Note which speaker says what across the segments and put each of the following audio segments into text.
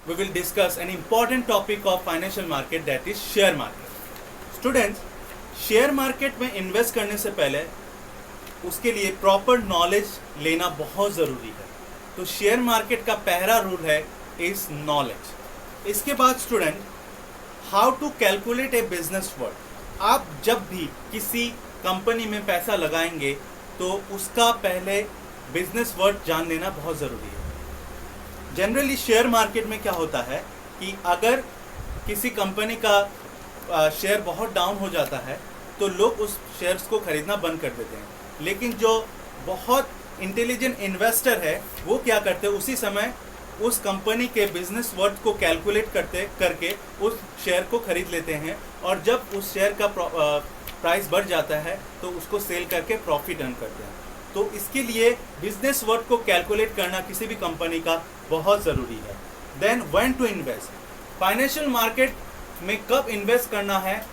Speaker 1: we will discuss an important topic of financial market, that is share market. Students, share market में invest करने से पहले उसके लिए प्रॉपर नॉलेज लेना बहुत ज़रूरी है. तो शेयर मार्केट का पहला रूल है इज नॉलेज. इसके बाद student, how to calculate a business worth. आप जब भी किसी कंपनी में पैसा लगाएंगे तो उसका पहले बिजनेस वर्थ जान लेना बहुत ज़रूरी है. जनरली शेयर मार्केट में क्या होता है कि अगर किसी कंपनी का शेयर बहुत डाउन हो जाता है तो लोग उस शेयर्स को खरीदना बंद कर देते हैं. लेकिन जो बहुत इंटेलिजेंट इन्वेस्टर है वो क्या करते हैं, उसी समय उस कंपनी के बिजनेस वर्थ को कैलकुलेट करके उस शेयर को खरीद लेते हैं, और जब उस शेयर का प्राइस बढ़ जाता है तो उसको सेल करके प्रॉफिट अर्न करते हैं. तो इसके लिए बिजनेस वर्थ को कैलकुलेट करना किसी भी कंपनी का बहुत ज़रूरी है. Then when to invest. Financial market में कब इन्वेस्ट करना है,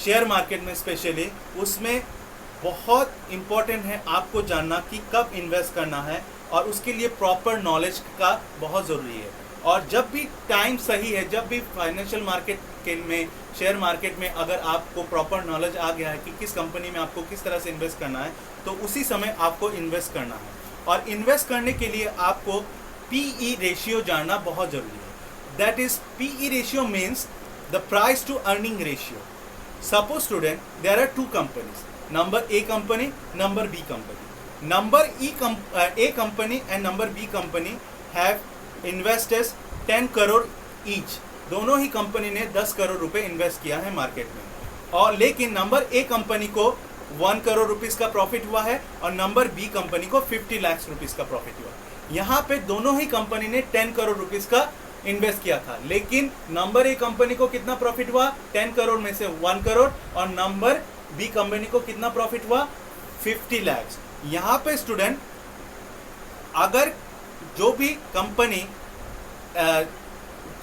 Speaker 1: शेयर मार्केट में स्पेशली, उसमें बहुत इम्पोर्टेंट है आपको जानना कि कब इन्वेस्ट करना है, और उसके लिए प्रॉपर नॉलेज का बहुत ज़रूरी है. और जब भी टाइम सही है, जब भी फाइनेंशियल मार्केट में, शेयर मार्केट में अगर आपको प्रॉपर नॉलेज आ गया है कि किस कंपनी में आपको किस तरह से इन्वेस्ट करना है, तो उसी समय आपको इन्वेस्ट करना है. और इन्वेस्ट करने के लिए आपको पीई रेशियो जानना बहुत ज़रूरी है. That is, PE ratio means the price to earning ratio. Suppose student, there are two companies, number A company, number B company. Number A company and number B company have invested 10 crore each. दोनों ही company ने 10 करोड़ रुपए invest किया है market में, और लेकिन number A company को 1 करोड़ रुपीस का प्रॉफिट हुआ है और नंबर बी कंपनी को 50 लाख रुपीस का प्रॉफिट हुआ. यहाँ पे दोनों ही कंपनी ने 10 करोड़ रुपीस का इन्वेस्ट किया था, लेकिन नंबर ए कंपनी को कितना प्रॉफिट हुआ, 10 करोड़ में से 1 करोड़, और नंबर बी कंपनी को कितना प्रॉफिट हुआ, 50 लाख. यहाँ पे स्टूडेंट, अगर जो भी कंपनी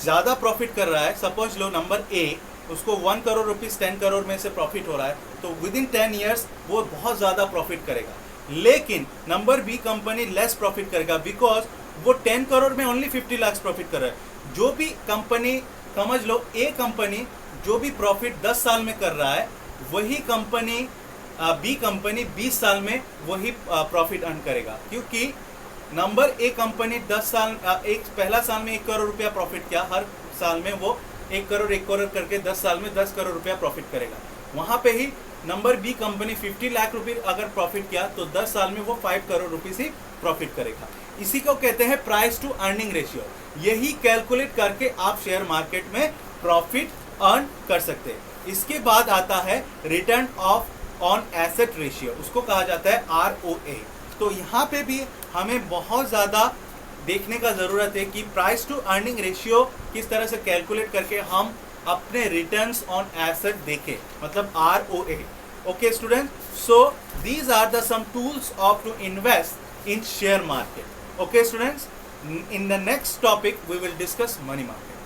Speaker 1: ज़्यादा प्रॉफिट कर रहा है, सपोज लो नंबर ए, उसको 1 करोड़ रुपीस 10 करोड़ में से प्रॉफिट हो रहा है, तो विद इन 10 ईयर्स वो बहुत ज़्यादा प्रॉफिट करेगा. लेकिन number B company less profit करेगा, बिकॉज वो 10 करोड़ में ओनली 50 लाख प्रॉफिट कर रहा है. जो भी कंपनी, समझ लो ए कंपनी जो भी प्रॉफिट 10 साल में कर रहा है, वही कंपनी बी कंपनी 20 साल में वही प्रॉफिट अर्न करेगा. क्योंकि नंबर ए कंपनी 10 साल, पहला साल में 1 करोड़ रुपया प्रॉफिट किया, हर साल में वो 1 करोड़ करके 10 साल में 10 करोड़ रुपया प्रॉफिट करेगा. वहाँ पे ही नंबर बी कंपनी 50 लाख रुपये अगर प्रॉफिट किया तो 10 साल में वो 5 करोड़ रुपीस ही प्रॉफिट करेगा. इसी को कहते हैं प्राइस टू अर्निंग रेशियो. यही कैलकुलेट करके आप शेयर मार्केट में प्रॉफिट अर्न कर सकते हैं. इसके बाद आता है रिटर्न ऑन एसेट रेशियो, उसको कहा जाता है ROA. तो यहाँ पे भी हमें बहुत ज़्यादा देखने का ज़रूरत है कि प्राइस टू अर्निंग रेशियो किस तरह से कैलकुलेट करके हम अपने रिटर्न्स ऑन एसेट देखें, मतलब ROA. Okay student, so these are the some tools of to invest in share market. Okay students, in the next topic we will discuss money market.